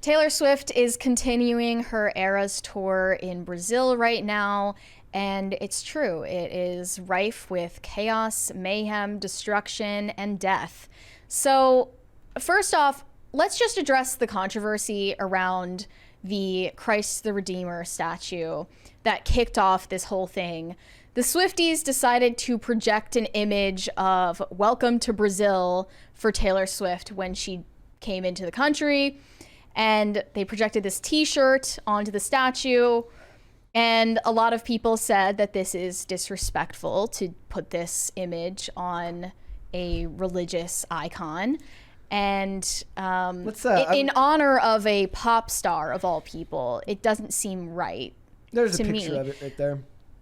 Taylor Swift is continuing her Eras tour in Brazil right now, and it's true. It is rife with chaos, mayhem, destruction, and death. So, first off, let's just address the controversy around the Christ the Redeemer statue that kicked off this whole thing. The Swifties decided to project an image of welcome to Brazil for Taylor Swift when she came into the country, and they projected this t-shirt onto the statue, and a lot of people said that this is disrespectful to put this image on a religious icon. And in honor of a pop star of all people, it doesn't seem right. There's to a picture me. of it right there.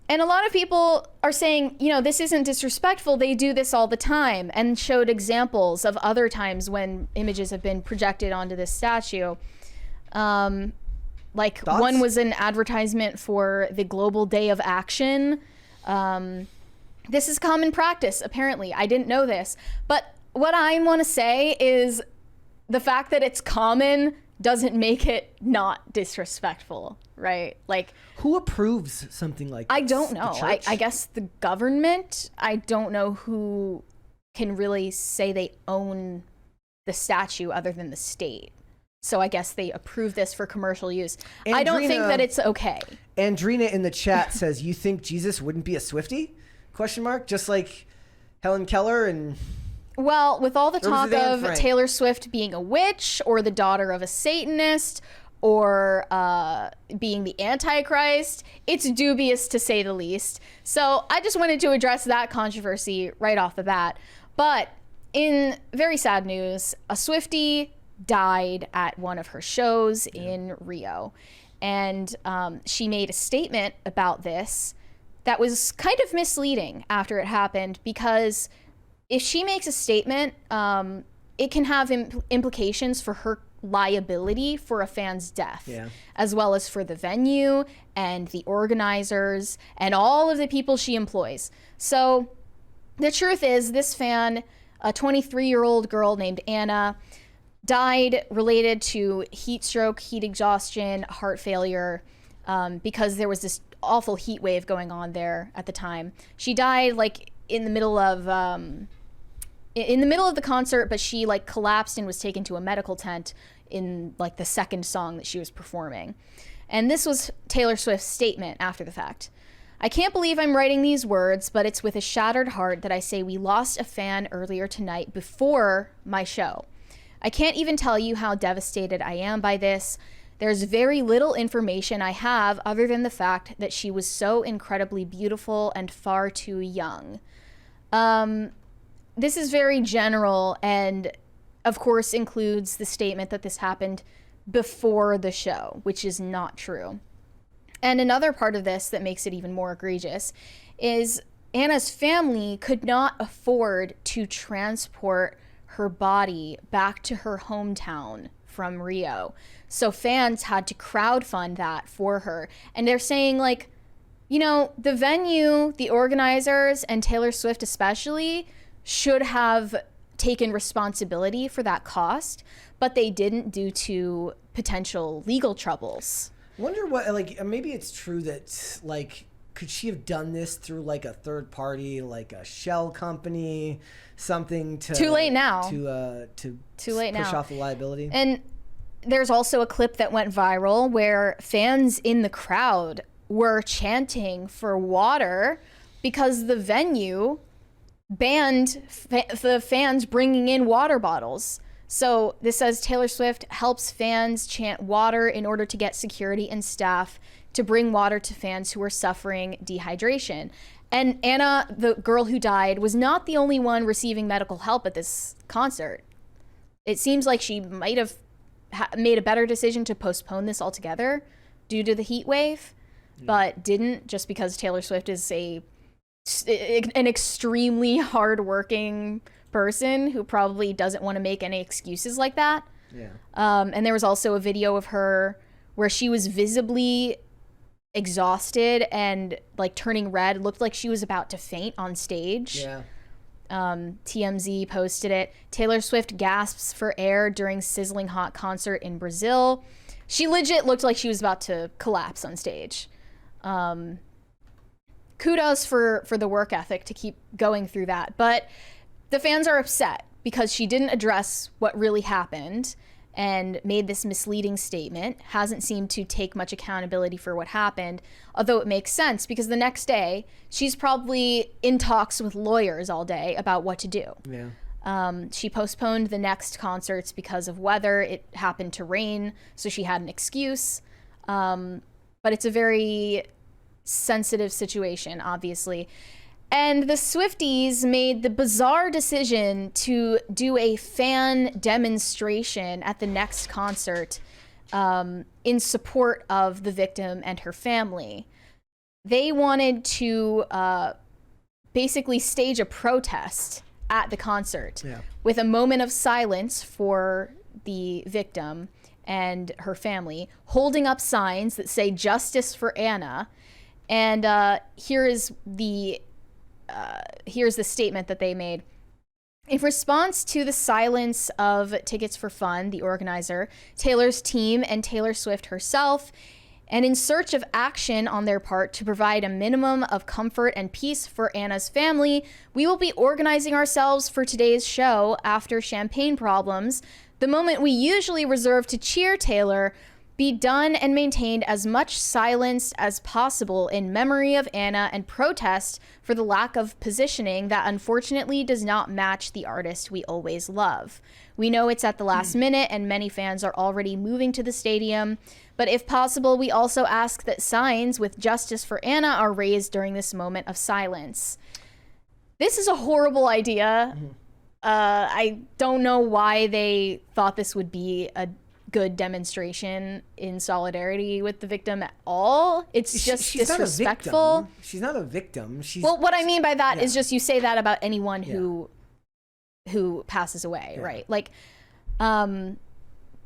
And a lot of people are saying, this isn't disrespectful. They do this all the time, and showed examples of other times when images have been projected onto this statue. Thoughts? One was an advertisement for the Global Day of Action. This is common practice, apparently. I didn't know this. But what I want to say is the fact that it's common doesn't make it not disrespectful, right? Who approves something like this? I don't know. I guess the government. I don't know who can really say they own the statue other than the state. So I guess they approve this for commercial use. I don't think that it's okay. Andrina in the chat says, you think Jesus wouldn't be a Swiftie? ? Just like Helen Keller and... Well, with all the talk of Taylor Swift being a witch or the daughter of a Satanist or being the Antichrist, it's dubious to say the least. So I just wanted to address that controversy right off the bat. But in very sad news, a Swiftie died at one of her shows in Rio. And she made a statement about this that was kind of misleading after it happened, because if she makes a statement, it can have implications for her liability for a fan's death, as well as for the venue and the organizers and all of the people she employs. So the truth is, this fan, a 23-year-old girl named Anna, died related to heat stroke, heat exhaustion, heart failure, because there was this awful heat wave going on there at the time. She died in the middle of the concert, but she collapsed and was taken to a medical tent in the second song that she was performing. And this was Taylor Swift's statement after the fact. I can't believe I'm writing these words, but it's with a shattered heart that I say we lost a fan earlier tonight before my show. I can't even tell you how devastated I am by this. There's very little information I have other than the fact that she was so incredibly beautiful and far too young. This is very general and, of course, includes the statement that this happened before the show, which is not true. And another part of this that makes it even more egregious is Anna's family could not afford to transport her body back to her hometown from Rio. So fans had to crowdfund that for her. And they're saying, the venue, the organizers, and Taylor Swift especially should have taken responsibility for that cost, but they didn't due to potential legal troubles. Wonder what, maybe it's true that, could she have done this through a third party, a shell company, something to... Too late now. To Too late push now. off the liability. And there's also a clip that went viral where fans in the crowd were chanting for water because the venue banned the fans bringing in water bottles. So this says Taylor Swift helps fans chant water in order to get security and staff to bring water to fans who are suffering dehydration. And Anna, the girl who died, was not the only one receiving medical help at this concert. It seems like she might have made a better decision to postpone this altogether due to the heat wave, but didn't, just because Taylor Swift is an extremely hardworking person who probably doesn't want to make any excuses like that. Yeah. And there was also a video of her where she was visibly exhausted and turning red. It looked like she was about to faint on stage. Yeah. TMZ posted it. Taylor Swift gasps for air during sizzling hot concert in Brazil. She legit looked like she was about to collapse on stage. Kudos for the work ethic to keep going through that. But the fans are upset because she didn't address what really happened and made this misleading statement, hasn't seemed to take much accountability for what happened, although it makes sense because the next day she's probably in talks with lawyers all day about what to do. Yeah. She postponed the next concerts because of weather. It happened to rain, so she had an excuse. But it's a very sensitive situation, obviously. And the Swifties made the bizarre decision to do a fan demonstration at the next concert in support of the victim and her family. They wanted to basically stage a protest at the concert with a moment of silence for the victim and her family, holding up signs that say "Justice for Anna." And here's the statement that they made. In response to the silence of Tickets for Fun, the organizer, Taylor's team, and Taylor Swift herself, and in search of action on their part to provide a minimum of comfort and peace for Anna's family, we will be organizing ourselves for today's show after champagne problems. The moment we usually reserve to cheer Taylor be done and maintained as much silence as possible in memory of Anna and protest for the lack of positioning that unfortunately does not match the artist we always love. We know it's at the last minute and many fans are already moving to the stadium, but if possible, we also ask that signs with "Justice for Anna" are raised during this moment of silence. This is a horrible idea. I don't know why they thought this would be a good demonstration in solidarity with the victim at all. It's just she's disrespectful. She's not a victim. Well, what I mean by that is just you say that about anyone who passes away, right? Like,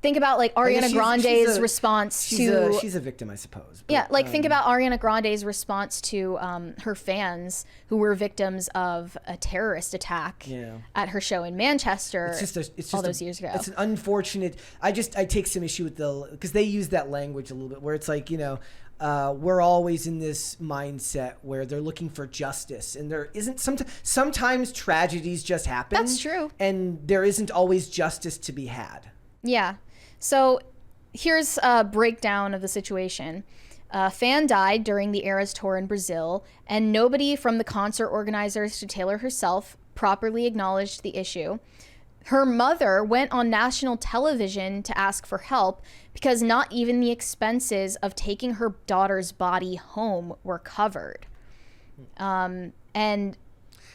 think about like Ariana Grande's response to... She's a victim, I suppose. But, think about Ariana Grande's response to her fans who were victims of a terrorist attack at her show in Manchester all those years ago. It's an unfortunate... I take some issue with because they use that language a little bit where it's like, we're always in this mindset where they're looking for justice, and there isn't. Sometimes tragedies just happen. That's true. And there isn't always justice to be had. Yeah. So here's a breakdown of the situation. A fan died during the Eras tour in Brazil, and nobody from the concert organizers to Taylor herself properly acknowledged the issue. Her mother went on national television to ask for help because not even the expenses of taking her daughter's body home were covered. And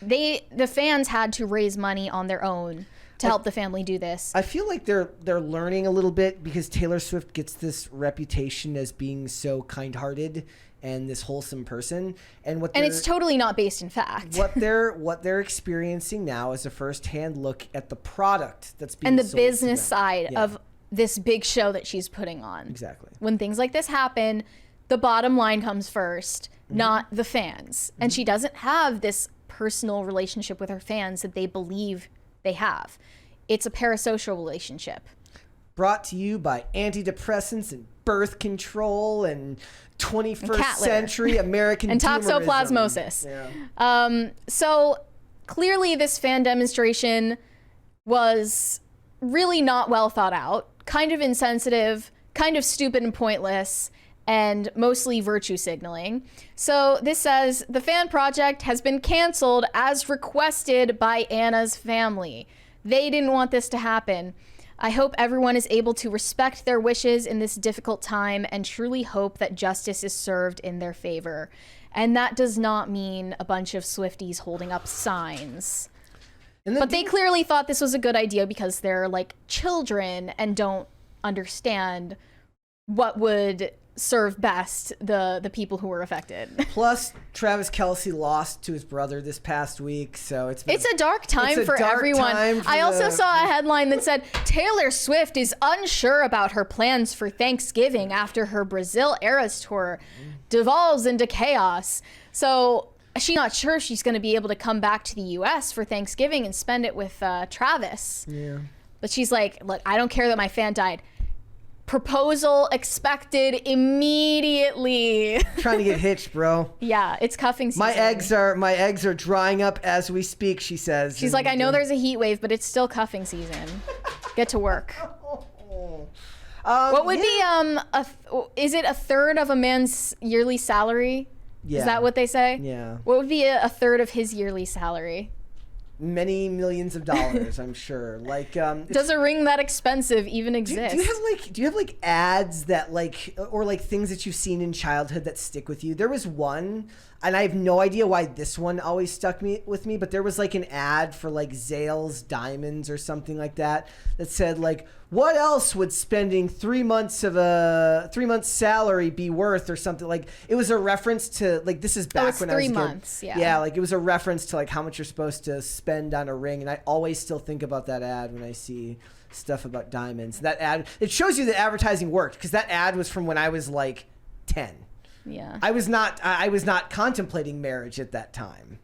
the fans had to raise money on their own to help the family do this. I feel like they're learning a little bit because Taylor Swift gets this reputation as being so kind-hearted and this wholesome person, and it's totally not based in fact. What they're experiencing now is a first-hand look at the product that's being and the sold business side of this big show that she's putting on. Exactly. When things like this happen, the bottom line comes first, not the fans. And she doesn't have this personal relationship with her fans that they believe they have. It's a parasocial relationship. Brought to you by antidepressants and birth control and 21st century American and doomerism. toxoplasmosis. Yeah. So clearly this fan demonstration was really not well thought out, kind of insensitive, kind of stupid and pointless, and mostly virtue signaling. So this says, the fan project has been canceled as requested by Anna's family. They didn't want this to happen. I hope everyone is able to respect their wishes in this difficult time and truly hope that justice is served in their favor. And that does not mean a bunch of Swifties holding up signs. But they clearly thought this was a good idea because they're like children and don't understand what would serve best the people who were affected. Plus, Travis Kelce lost to his brother this past week, so it's a dark time for everyone. I also saw a headline that said Taylor Swift is unsure about her plans for Thanksgiving after her Brazil Eras tour devolves into chaos. So she's not sure she's going to be able to come back to the U.S. for Thanksgiving and spend it with Travis. Yeah. But she's like, look, I don't care that my fan died. Proposal expected immediately. Trying to get hitched, bro. Yeah, it's cuffing season. My eggs are drying up as we speak, she says. She's like, I know there's a heat wave, but it's still cuffing season. Get to work. What would be is it a third of a man's yearly salary? Yeah. Is that what they say? Yeah. What would be a third of his yearly salary? Many millions of dollars, I'm sure. Like, does a ring that expensive even exist? Do you have like ads that like, or like things that you've seen in childhood that stick with you? There was one, and I have no idea why this one always stuck with me, but there was like an ad for like Zales Diamonds or something like that said like, what else would spending 3 months salary be worth, or something? Like, it was a reference to like, this is back when I was 3 months. yeah, like it was a reference to like how much you're supposed to spend on a ring, and I always still think about that ad when I see stuff about diamonds. That ad, it shows you that advertising worked, because that ad was from when I was like 10. Yeah, I was not contemplating marriage at that time.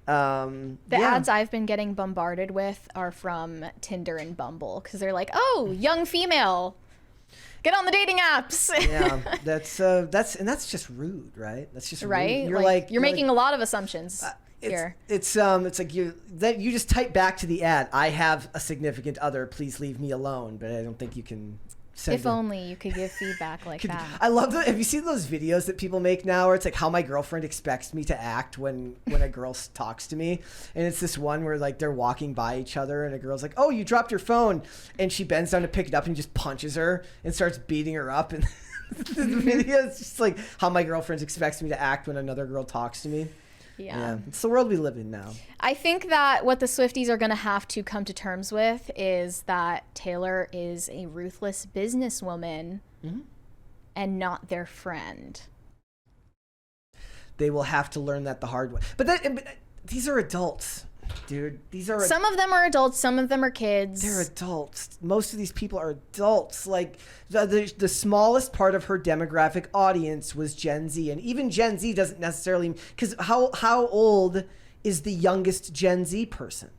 The ads I've been getting bombarded with are from Tinder and Bumble, because they're like, oh, young female, get on the dating apps. Yeah, that's just rude, right? That's just right. Rude. You're making a lot of assumptions here. It's like you just type back to the ad, I have a significant other, please leave me alone, but I don't think you can. If only you could give feedback like that. I love that. Have you seen those videos that people make now where it's like how my girlfriend expects me to act when a girl talks to me? And it's this one where like they're walking by each other and a girl's like, oh, you dropped your phone. And she bends down to pick it up and just punches her and starts beating her up. And the video is just like how my girlfriend expects me to act when another girl talks to me. Yeah. It's the world we live in now. I think that what the Swifties are going to have to come to terms with is that Taylor is a ruthless businesswoman and not their friend. They will have to learn that the hard way. But these are adults, dude. Some of them are adults, some of them are kids. They're adults. Most of these people are adults. Like the smallest part of her demographic audience was Gen Z, and even Gen Z doesn't necessarily, because how old is the youngest Gen Z person?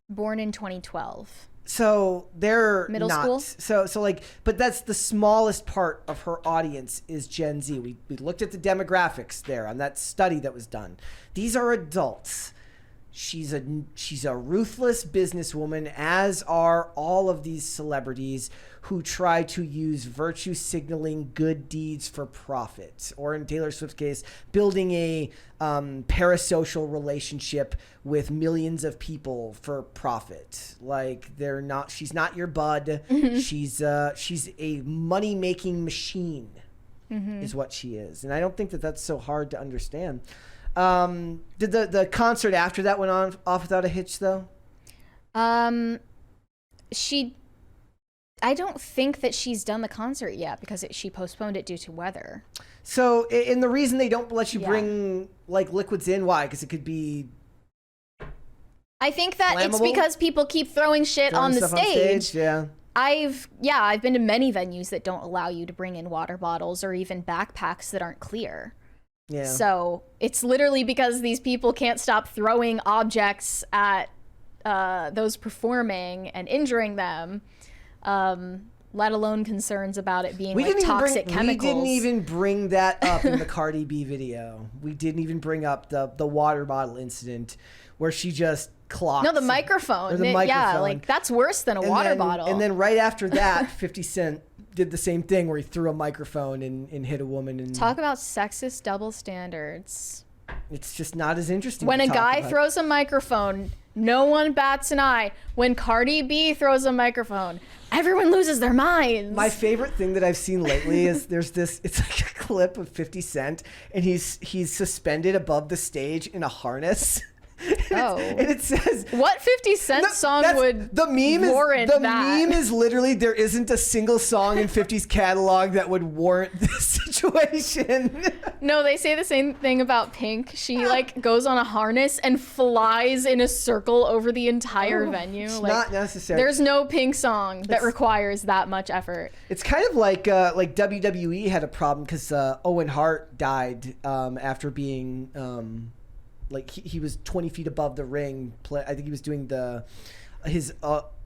Born in 2012. So they're middle not, school. So like, but that's the smallest part of her audience is Gen Z. We looked at the demographics there on that study that was done. These are adults. She's a ruthless businesswoman, as are all of these celebrities who try to use virtue signaling good deeds for profit, or in Taylor Swift's case, building a parasocial relationship with millions of people for profit. Like she's not your bud. She's a money making machine, is what she is, and I don't think that that's so hard to understand. Did the concert after that went off without a hitch though? I don't think that she's done the concert yet because she postponed it due to weather. So, and the reason they don't let you bring like liquids in, why? Because it could be. I think that flammable? It's because people keep throwing shit on the stage. Yeah. I've been to many venues that don't allow you to bring in water bottles or even backpacks that aren't clear. Yeah. So it's literally because these people can't stop throwing objects at those performing and injuring them, let alone concerns about it being toxic chemicals. We didn't even bring that up in the Cardi B video. We didn't even bring up the water bottle incident where she just clocked. No, the microphone. Yeah, like that's worse than a water bottle. And then right after that, 50 Cent did the same thing where he threw a microphone and hit a woman. And talk about sexist double standards. It's just not as interesting. When a guy throws a microphone, no one bats an eye. When Cardi B throws a microphone, everyone loses their minds. My favorite thing that I've seen lately is it's like a clip of 50 Cent, and he's suspended above the stage in a harness. And it says, what 50 Cent song would warrant that? The meme is literally, there isn't a single song in 50's catalog that would warrant this situation. No, they say the same thing about Pink. She goes on a harness and flies in a circle over the entire venue. It's not necessary. There's no Pink song that requires that much effort. It's kind of like WWE had a problem because Owen Hart died after being like he was 20 feet above the ring. I think he was doing his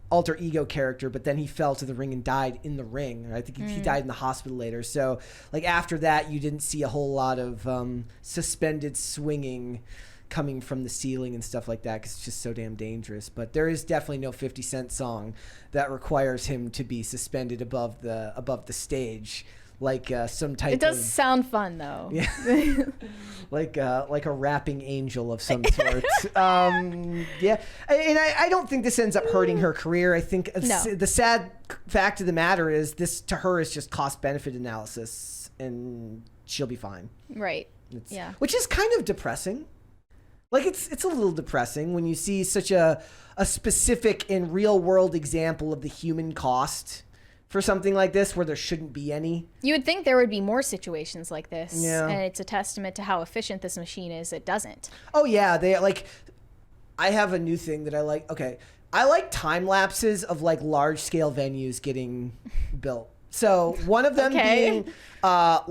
alter ego character, but then he fell to the ring and died in the ring. I think he died in the hospital later. So like after that, you didn't see a whole lot of suspended swinging coming from the ceiling and stuff like that, because it's just so damn dangerous. But there is definitely no 50 Cent song that requires him to be suspended above the stage. Like some type of... It does sound fun, though. Yeah. like a rapping angel of some sort. Yeah. And I don't think this ends up hurting her career. I think the sad fact of the matter is this, to her, is just cost-benefit analysis, and she'll be fine. Right. Yeah. Which is kind of depressing. Like, it's a little depressing when you see such a specific and real-world example of the human cost for something like this, where there shouldn't be any. You would think there would be more situations like this. Yeah. And it's a testament to how efficient this machine is. It doesn't. Oh, yeah. I have a new thing that I like. Okay. I like time lapses of like large scale venues getting built. So one of them being there's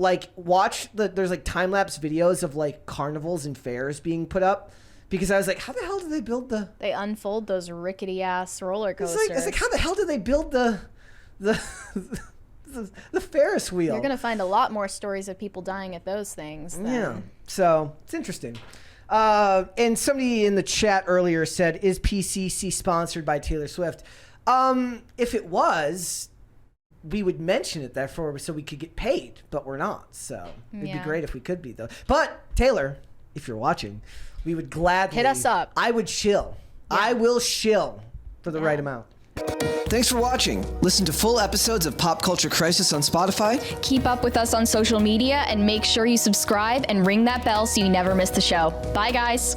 like time lapse videos of like carnivals and fairs being put up. Because I was like, how the hell do they build They unfold those rickety ass roller coasters. It's like, how the hell do they build the Ferris wheel? You're gonna find a lot more stories of people dying at those things. Yeah, so it's interesting. And somebody in the chat earlier said, "Is PCC sponsored by Taylor Swift?" If it was, we would mention it therefore, so we could get paid, but we're not. So it'd be great if we could be, though. But Taylor, if you're watching, we would gladly hit us up. I would shill. Yeah. I will shill for the right amount. Thanks for watching. Listen to full episodes of Pop Culture Crisis on Spotify. Keep up with us on social media and make sure you subscribe and ring that bell so you never miss the show. Bye, guys.